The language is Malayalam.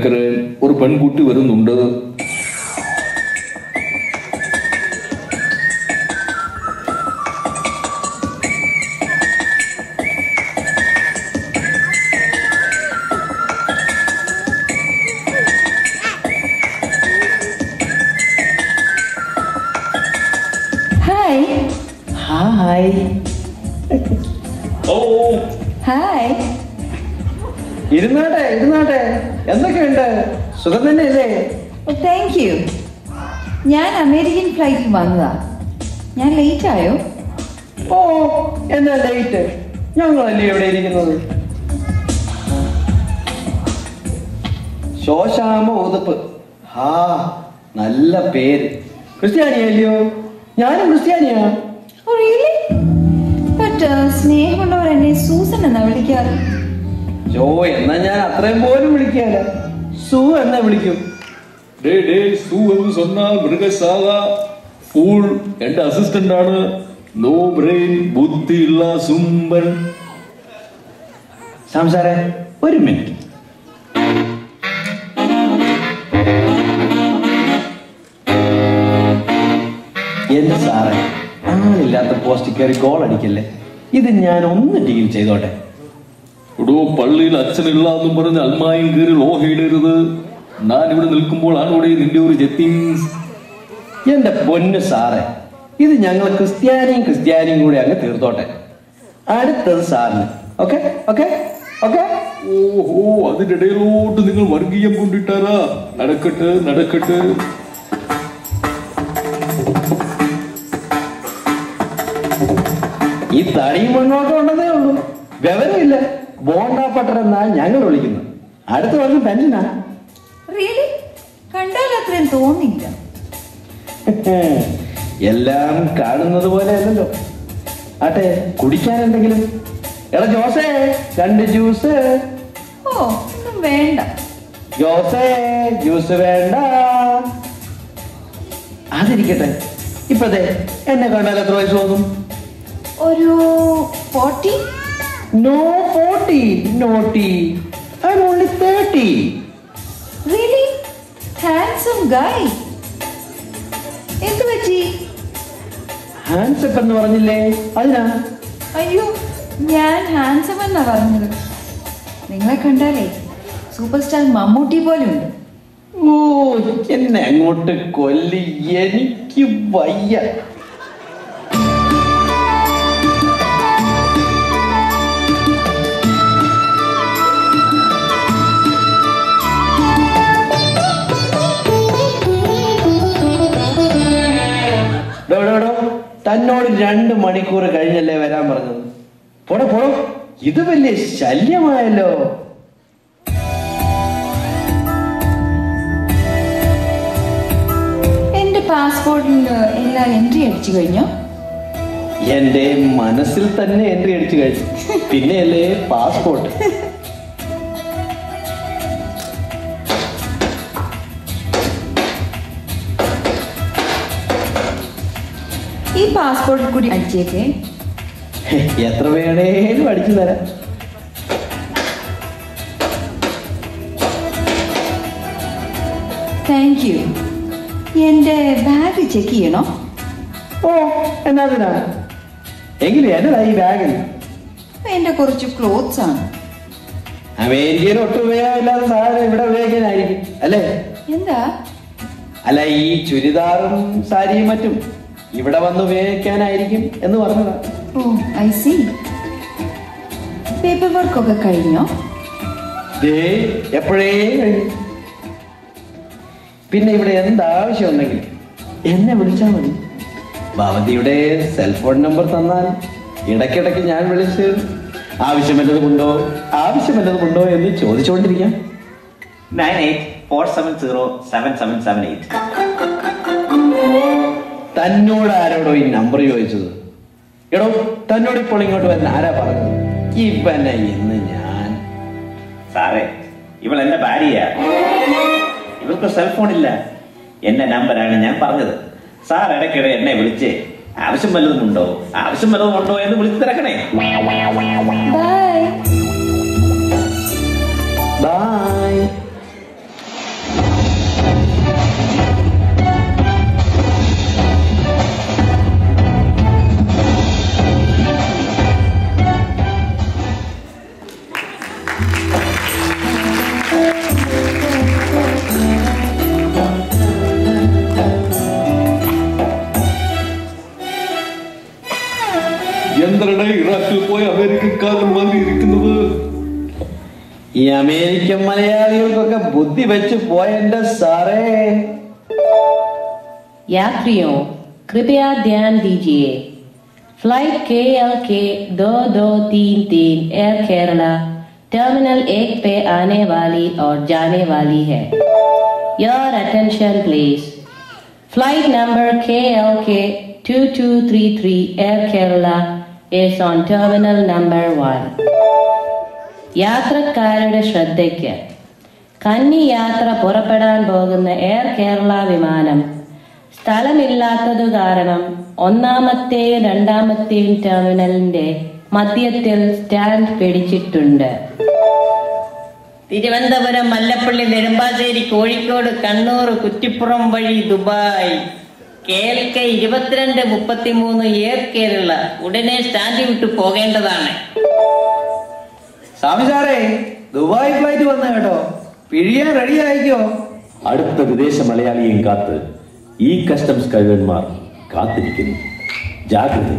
കേൾக்கிறேன் ഒരു പെൺകുട്ടി വരുന്നുണ്ട്. ഹായ്. ഓ ഹായ്. ഇരുന്നാട്ടെ ഇരുന്നാട്ടെ. എന്തൊക്കെയുണ്ട്? സുഖം തന്നെയല്ലേ? Thank you. ഞാൻ അമേരിക്കൻ ഫ്ലൈറ്റിൽ വന്നതാ. ഞാൻ ലേറ്റ് ആയോ? ഓ എന്നാ ലേറ്റ്? ഞങ്ങളല്ലേ ഇവിടെ ഇരിക്കുന്നത്. ശോശാമ ഉതുപ്പ്. ഹാ നല്ല പേര്. ക്രിസ്ത്യാനിയല്ലയോ? ഞാനും ക്രിസ്ത്യാനിയാ. സ്നേഹമുള്ളവർ എന്നെ സൂസൻ എന്നാ വിളിക്കാറ്. ജോ എന്നാ ഞാൻ അത്രയും പോലും വിളിക്കാല. സു എന്നാ വിളിക്കും. സു എന്ന് சொன்னால் മൃഗശാല. ഫൂൾ എന്റെ അസിസ്റ്റന്റ് ആണ്. നോ ബ്രെയിൻ, ബുദ്ധിയുള്ള സുമ്പൻ. സംസാരേ ഒരു മിനിറ്റ്. എന്റെ സാറേ, ആളില്ലാത്ത പോസ്റ്റ് കയറി ഗോൾ അടിക്കല്ലേ. ഇത് ഞാൻ ഒന്ന് ഡീൽ ചെയ്തോട്ടെ. ഇടോ, പള്ളിയിൽ അച്ഛനില്ല എന്നും പറഞ്ഞ് അൽമായും കയറി ലോഹയിടരുത്. ഞാൻ ഇവിടെ നിൽക്കുമ്പോൾ ആണോടെ നിന്റെ ഒരു ജെത്തിങ്സ്. എന്റെ പൊന്നു സാറേ, ഇത് ഞങ്ങൾ ക്രിസ്ത്യാനിയും കൂടി അങ്ങ് തീർത്തോട്ടെ. അടുത്തത് സാറിന്. Okay okay okay. ഓഹോ, അതിന്റെ ഇടയിലോട്ട് നിങ്ങൾ വർഗീയം കൊണ്ടിട്ടാരാ? നടക്കട്ടെ നടക്കട്ടെ. ഈ തടിയും മുന്നോട്ട് ഉണ്ടതേ ഉള്ളൂ. വിവരമില്ല. ബോണ്ടാപ്പട്ടർ എന്നാ ഞങ്ങൾ വിളിക്കുന്നത്. അടുത്ത വർഷം പെൻഷനാ. കണ്ടാൽ അത്രയും തോന്നില്ല. എല്ലാം കാണുന്നത് പോലെ അല്ലല്ലോ. ആട്ടെ, കുടിക്കാൻ എന്തെങ്കിലും? എടാ ജോസേ, 2 ജ്യൂസ്. ഓ ഒന്നും വേണ്ട. ജോസേ, ജ്യൂസ് വേണ്ട. അതിരിക്കട്ടെ. ഇപ്പതേ എന്നെ കണ്ടാൽ എത്ര വയസ്സ് തോന്നും? ഒരു 40. No 40, naughty. I'm only 30. Really? Handsome guy. എന്ത് പറ്റി? ഹാൻഡ്സപ്പ് എന്ന് പറഞ്ഞില്ലേ, അതിനാ? അയ്യോ, ഞാൻ ഹാൻസം എന്നാ പറഞ്ഞത്. നിങ്ങളെ കണ്ടാലേ സൂപ്പർ സ്റ്റാർ മമ്മൂട്ടി പോലെ ഉണ്ട്. ഓ, എന്നെ അങ്ങോട്ട് കൊല്ലി. എനിക്ക് വയ്യ. തന്നോട് 2 മണിക്കൂർ കഴിഞ്ഞല്ലേ വരാൻ പറഞ്ഞത്. പോടോ പോടോ, ഇത് വലിയ ശല്യമായല്ലോ. എന്റെ പാസ്പോർട്ടിൽ എല്ലാം എൻട്രി അടിച്ചു കഴിഞ്ഞോ? എന്റെ മനസ്സിൽ തന്നെ എൻട്രി അടിച്ചു കഴിഞ്ഞു. പിന്നെയല്ലേ പാസ്പോർട്ട്. ഈ പാസ്പോർട്ടിൽ കൂടി അടിച്ചേക്കേ. എത്ര വേണേലും അടിച്ചു തരാം. Thank you. എന്റെ ബാഗ് ചെക്ക് ചെയ്യണോ? ഓ എന്നാ എങ്കിലും എന്നതാ ഈ ബാഗിൽ? എന്റെ കുറച്ച് ക്ലോത്ത്സ് ആണ്. അമേരിക്കയിൽ ഒട്ടും ഉപയോഗമില്ലാത്ത സാധനം ഇവിടെ ഉപയോഗിക്കാനായിരിക്കും അല്ലേ? എന്താ? അല്ല, ഈ ചുരിദാറും സാരിയും മറ്റും ഇവിടെ വന്ന് ഉപയോഗിക്കാനായിരിക്കും എന്ന് പറഞ്ഞതാ. ഓ ഐ സി. പേപ്പർ വർക്ക് ഒക്കെ കഴിഞ്ഞോ? എപ്പോഴേ കഴിഞ്ഞു. പിന്നെ ഇവിടെ എന്താവശ്യം ഉണ്ടെങ്കിൽ എന്നെ വിളിച്ചാൽ മതി. ഭവതിയുടെ സെൽഫോൺ നമ്പർ തന്നാൽ ഇടയ്ക്കിടയ്ക്ക് ഞാൻ വിളിച്ച് ആവശ്യമല്ലതുമുണ്ടോ എന്ന് ചോദിച്ചുകൊണ്ടിരിക്കാം. 9847077778. തന്നോട് ആരോടോ ഈ നമ്പർ ചോദിച്ചത്? എടോ, തന്നോട് ഇപ്പോൾ ഇങ്ങോട്ട് വരുന്ന ആരാ പറഞ്ഞത്? ഇവനെ ഇന്ന് ഞാൻ. സാറേ, ഇവൾ എന്റെ ഭാര്യയാ. ഇവൾക്ക് സെൽഫോൺ ഇല്ല. എന്റെ നമ്പറാണ് ഞാൻ പറഞ്ഞത്. സാർ ഇടയ്ക്കിടെ എന്നെ വിളിച്ച് ആവശ്യം വല്ലതുമുണ്ടോ എന്ന് വിളിച്ചു തിരക്കണേ. ബൈ. ബൈ. ഈ അമേരിക്കൻ മലയാളികൾക്കൊക്കെ ബുദ്ധി വെച്ച് പോയെന്റെ സാറേ. यात्रियों कृपया ध्यान दीजिए। Flight KLK 2233 air Kerala terminal 1 पे आने वाली और जाने वाली है। Your attention please. Flight number KLK 2233 Air Kerala is on terminal number 1. യാത്രക്കാരുടെ ശ്രദ്ധയ്ക്ക്, കന്നി യാത്ര പുറപ്പെടാൻ പോകുന്ന എയർ കേരള വിമാനം സ്ഥലമില്ലാത്തതു കാരണം ഒന്നാമത്തെയും രണ്ടാമത്തെയും ടെർമിനലിന്റെ മധ്യത്തിൽ സ്റ്റാൻഡ് പിടിച്ചിട്ടുണ്ട്. തിരുവനന്തപുരം, മല്ലപ്പള്ളി, നെടുമ്പാശ്ശേരി, കോഴിക്കോട്, കണ്ണൂർ, കുറ്റിപ്പുറം വഴി ദുബായ്. KLK 2233 എയർ കേരള ഉടനെ സ്റ്റാൻഡ് വിട്ടു പോകേണ്ടതാണ്. സ്വാമി സാറേ, ദുബായ് ഫ്ലൈറ്റ് വന്ന കേട്ടോ, പിഴിയാൻ റെഡി ആയിക്കോ. അടുത്ത വിദേശ മലയാളിയും കാത്ത് ഈ കസ്റ്റംസ് കഴുകന്മാർ കാത്തിരിക്കുന്നു. ജാഗ്രത.